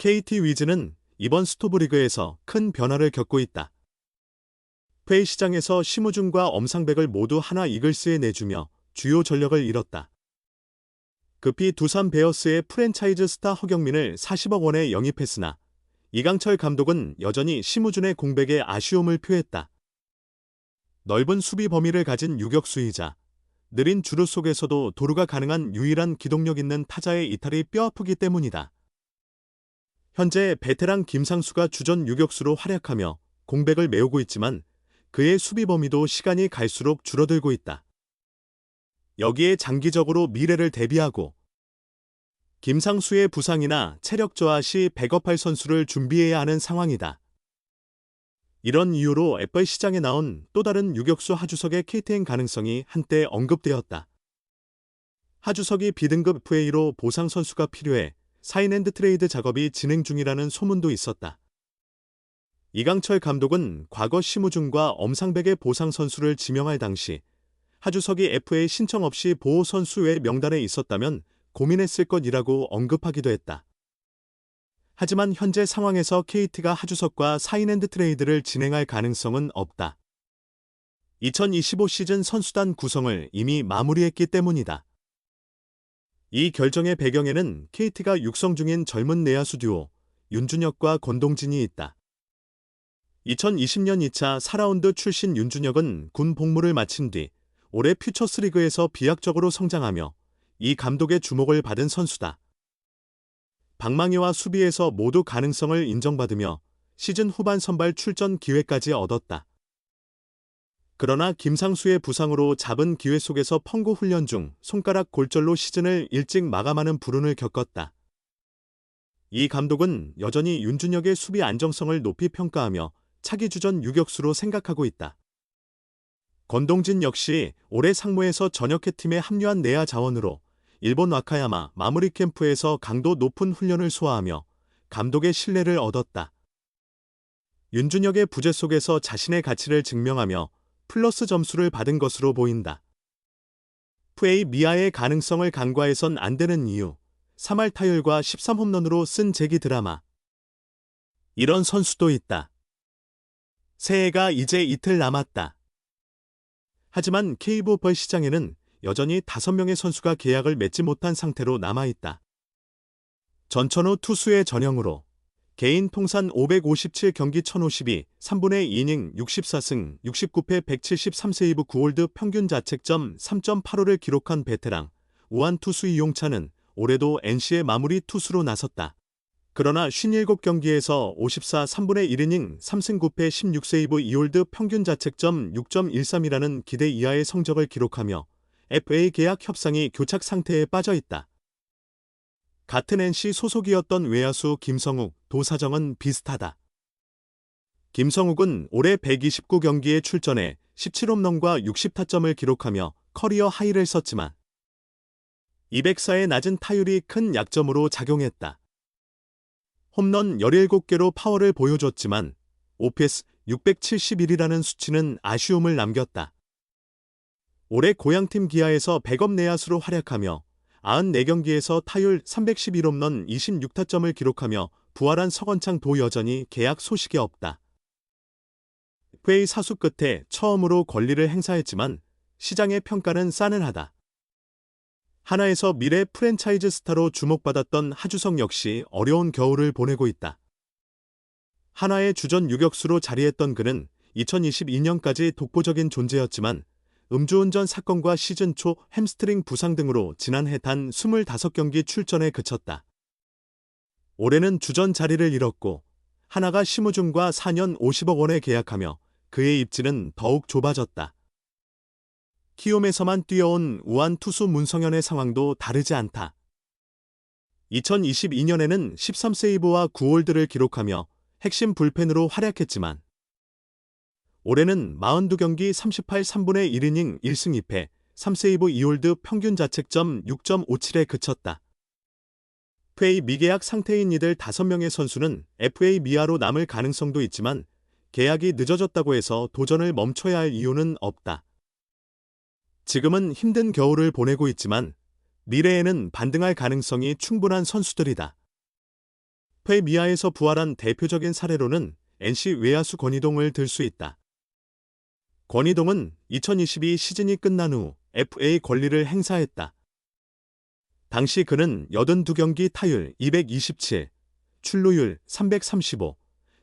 KT 위즈는 이번 스토브리그에서 큰 변화를 겪고 있다. FA 시장에서 심우준과 엄상백을 모두 하나 이글스에 내주며 주요 전력을 잃었다. 급히 두산 베어스의 프랜차이즈 스타 허경민을 40억 원에 영입했으나 이강철 감독은 여전히 심우준의 공백에 아쉬움을 표했다. 넓은 수비 범위를 가진 유격수이자 느린 주루 속에서도 도루가 가능한 유일한 기동력 있는 타자의 이탈이 뼈아프기 때문이다. 현재 베테랑 김상수가 주전 유격수로 활약하며 공백을 메우고 있지만 그의 수비 범위도 시간이 갈수록 줄어들고 있다. 여기에 장기적으로 미래를 대비하고 김상수의 부상이나 체력 저하 시 백업할 선수를 준비해야 하는 상황이다. 이런 이유로 FA 시장에 나온 또 다른 유격수 하주석의 KT행 가능성이 한때 언급되었다. 하주석이 B등급 FA로 보상 선수가 필요해 사인앤드 트레이드 작업이 진행 중이라는 소문도 있었다. 이강철 감독은 과거 심우준과 엄상백의 보상 선수를 지명할 당시 하주석이 FA 신청 없이 보호 선수 외 명단에 있었다면 고민했을 것이라고 언급하기도 했다. 하지만 현재 상황에서 KT가 하주석과 사인앤드 트레이드를 진행할 가능성은 없다. 2025 시즌 선수단 구성을 이미 마무리했기 때문이다. 이 결정의 배경에는 KT가 육성 중인 젊은 내야수 듀오 윤준혁과 권동진이 있다. 2020년 2차 4라운드 출신 윤준혁은 군 복무를 마친 뒤 올해 퓨처스리그에서 비약적으로 성장하며 이 감독의 주목을 받은 선수다. 방망이와 수비에서 모두 가능성을 인정받으며 시즌 후반 선발 출전 기회까지 얻었다. 그러나 김상수의 부상으로 잡은 기회 속에서 펑구 훈련 중 손가락 골절로 시즌을 일찍 마감하는 불운을 겪었다. 이 감독은 여전히 윤준혁의 수비 안정성을 높이 평가하며 차기 주전 유격수로 생각하고 있다. 권동진 역시 올해 상무에서 전역회 팀에 합류한 내야 자원으로 일본 와카야마 마무리 캠프에서 강도 높은 훈련을 소화하며 감독의 신뢰를 얻었다. 윤준혁의 부재 속에서 자신의 가치를 증명하며 플러스 점수를 받은 것으로 보인다. FA 미아의 가능성을 간과해선 안 되는 이유, 3할 타율과 13홈런으로 쓴 재기 드라마. 이런 선수도 있다. 새해가 이제 이틀 남았다. 하지만 K리그 시장에는 여전히 5명의 선수가 계약을 맺지 못한 상태로 남아있다. 전천후 투수의 전형으로 개인 통산 557경기 1052, 3분의 2이닝 64승, 69패 173세이브 9홀드 평균 자책점 3.85를 기록한 베테랑 우한 투수 이용찬은 올해도 NC의 마무리 투수로 나섰다. 그러나 57경기에서 54, 3분의 1이닝 3승 9패 16세이브 2홀드 평균 자책점 6.13이라는 기대 이하의 성적을 기록하며 FA 계약 협상이 교착 상태에 빠져 있다. 같은 NC 소속이었던 외야수 김성욱, 도사정은 비슷하다. 김성욱은 올해 129경기에 출전해 17홈런과 60타점을 기록하며 커리어 하이를 썼지만 204의 낮은 타율이 큰 약점으로 작용했다. 홈런 17개로 파워를 보여줬지만 OPS 671이라는 수치는 아쉬움을 남겼다. 올해 고향팀 기아에서 백업 내야수로 활약하며 94경기에서 타율 311홈런 26타점을 기록하며 부활한 서건창도 여전히 계약 소식이 없다. FA 사수 끝에 처음으로 권리를 행사했지만 시장의 평가는 싸늘하다. 하나에서 미래 프랜차이즈 스타로 주목받았던 하주석 역시 어려운 겨울을 보내고 있다. 하나의 주전 유격수로 자리했던 그는 2022년까지 독보적인 존재였지만 음주운전 사건과 시즌 초 햄스트링 부상 등으로 지난해 단 25경기 출전에 그쳤다. 올해는 주전 자리를 잃었고 하나가 심우준과 4년 50억 원에 계약하며 그의 입지는 더욱 좁아졌다. 키움에서만 뛰어온 우한 투수 문성현의 상황도 다르지 않다. 2022년에는 13세이브와 9홀드를 기록하며 핵심 불펜으로 활약했지만 올해는 42경기 38, 3분의 1이닝 1승 2패, 3세이브 2홀드 평균 자책점 6.57에 그쳤다. FA 미계약 상태인 이들 5명의 선수는 FA 미아로 남을 가능성도 있지만 계약이 늦어졌다고 해서 도전을 멈춰야 할 이유는 없다. 지금은 힘든 겨울을 보내고 있지만 미래에는 반등할 가능성이 충분한 선수들이다. 폐미아에서 부활한 대표적인 사례로는 NC 외야수 권희동을 들 수 있다. 권희동은 2022 시즌이 끝난 후 FA 권리를 행사했다. 당시 그는 82경기 타율 227, 출루율 335,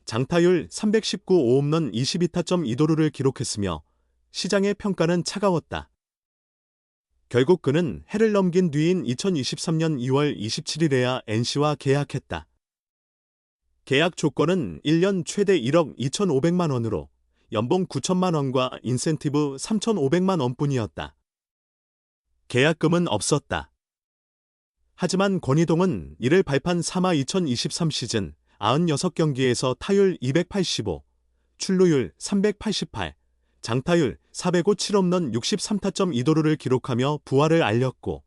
장타율 319 5홈런 22타점 2도루를 기록했으며 시장의 평가는 차가웠다. 결국 그는 해를 넘긴 뒤인 2023년 2월 27일에야 NC와 계약했다. 계약 조건은 1년 최대 1억 2,500만 원으로 연봉 9천만 원과 인센티브 3,500만 원뿐이었다. 계약금은 없었다. 하지만 권희동은 이를 발판 3화 2023 시즌 96경기에서 타율 285, 출루율 388, 장타율 405 7홈런 63타점 2도루를 기록하며 부활을 알렸고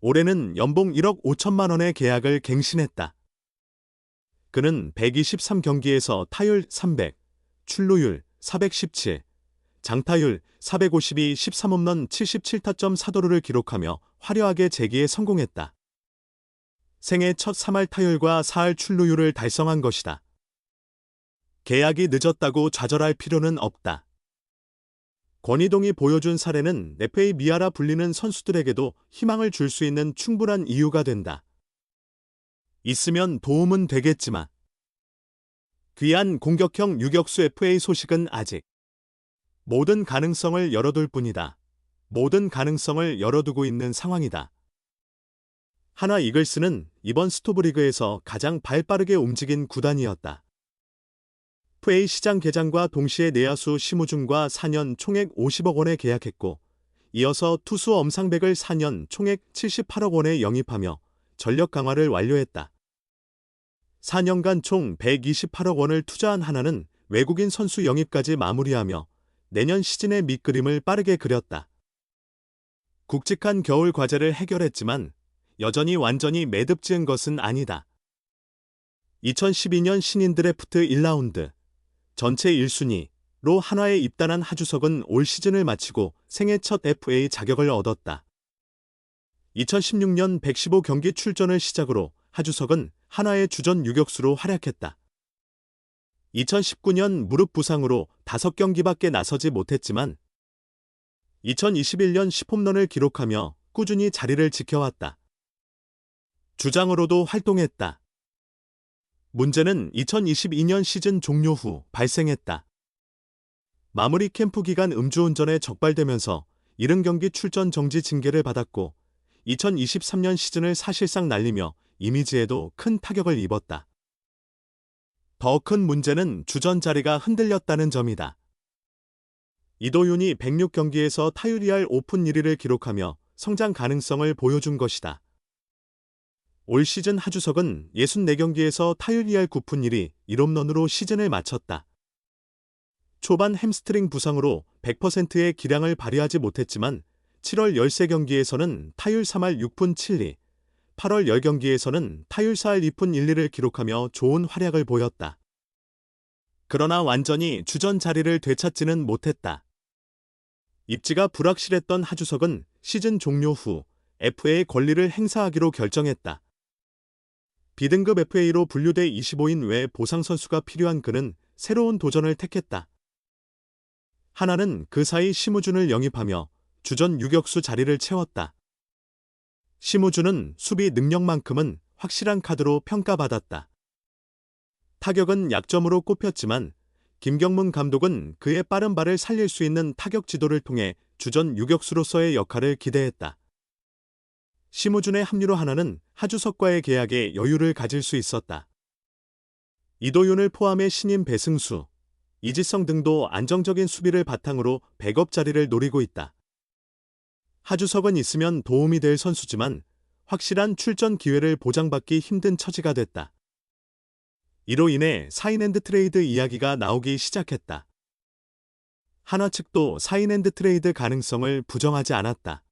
올해는 연봉 1억 5천만 원의 계약을 갱신했다. 그는 123경기에서 타율 300, 출루율 417, 장타율 452 13홈런 77타점 4도루를 기록하며 화려하게 재기에 성공했다. 생애 첫 3할 타율과 4할 출루율을 달성한 것이다. 계약이 늦었다고 좌절할 필요는 없다. 권희동이 보여준 사례는 FA 미아라 불리는 선수들에게도 희망을 줄 수 있는 충분한 이유가 된다. 있으면 도움은 되겠지만 귀한 공격형 유격수 FA 소식은 아직 모든 가능성을 열어둘 뿐이다. 모든 가능성을 열어두고 있는 상황이다. 하나 이글스는 이번 스토브리그에서 가장 발빠르게 움직인 구단이었다. FA 시장 개장과 동시에 내야수 심우준과 4년 총액 50억 원에 계약했고 이어서 투수 엄상백을 4년 총액 78억 원에 영입하며 전력 강화를 완료했다. 4년간 총 128억 원을 투자한 하나는 외국인 선수 영입까지 마무리하며 내년 시즌의 밑그림을 빠르게 그렸다. 굵직한 겨울 과제를 해결했지만 여전히 완전히 매듭 지은 것은 아니다. 2012년 신인 드래프트 1라운드 전체 1순위로 한화에 입단한 하주석은 올 시즌을 마치고 생애 첫 FA 자격을 얻었다. 2016년 115경기 출전을 시작으로 하주석은 한화의 주전 유격수로 활약했다. 2019년 무릎 부상으로 5경기밖에 나서지 못했지만 2021년 10홈런을 기록하며 꾸준히 자리를 지켜왔다. 주장으로도 활동했다. 문제는 2022년 시즌 종료 후 발생했다. 마무리 캠프 기간 음주운전에 적발되면서 70경기 출전 정지 징계를 받았고 2023년 시즌을 사실상 날리며 이미지에도 큰 타격을 입었다. 더 큰 문제는 주전 자리가 흔들렸다는 점이다. 이도윤이 106경기에서 타율 2할 오픈 1위를 기록하며 성장 가능성을 보여준 것이다. 올 시즌 하주석은 64경기에서 타율 2할 9푼 1위 1홈런으로 시즌을 마쳤다. 초반 햄스트링 부상으로 100%의 기량을 발휘하지 못했지만 7월 13경기에서는 타율 3할 6푼 7리, 8월 10경기에서는 타율 4할 2푼 1리를 기록하며 좋은 활약을 보였다. 그러나 완전히 주전 자리를 되찾지는 못했다. 입지가 불확실했던 하주석은 시즌 종료 후 FA 권리를 행사하기로 결정했다. B등급 FA로 분류돼 25인 외 보상 선수가 필요한 그는 새로운 도전을 택했다. 하나는 그 사이 심우준을 영입하며 주전 유격수 자리를 채웠다. 심우준은 수비 능력만큼은 확실한 카드로 평가받았다. 타격은 약점으로 꼽혔지만 김경문 감독은 그의 빠른 발을 살릴 수 있는 타격 지도를 통해 주전 유격수로서의 역할을 기대했다. 심우준의 합류로 하나는 하주석과의 계약에 여유를 가질 수 있었다. 이도윤을 포함해 신인 배승수, 이지성 등도 안정적인 수비를 바탕으로 백업 자리를 노리고 있다. 하주석은 있으면 도움이 될 선수지만 확실한 출전 기회를 보장받기 힘든 처지가 됐다. 이로 인해 사인핸드 트레이드 이야기가 나오기 시작했다. 한화 측도 사인핸드 트레이드 가능성을 부정하지 않았다.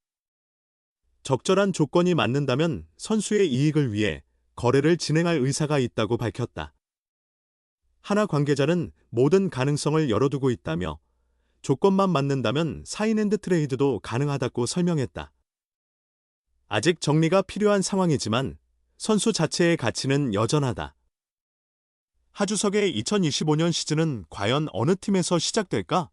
적절한 조건이 맞는다면 선수의 이익을 위해 거래를 진행할 의사가 있다고 밝혔다. 한화 관계자는 모든 가능성을 열어두고 있다며 조건만 맞는다면 사인핸드 트레이드도 가능하다고 설명했다. 아직 정리가 필요한 상황이지만 선수 자체의 가치는 여전하다. 하주석의 2025년 시즌은 과연 어느 팀에서 시작될까?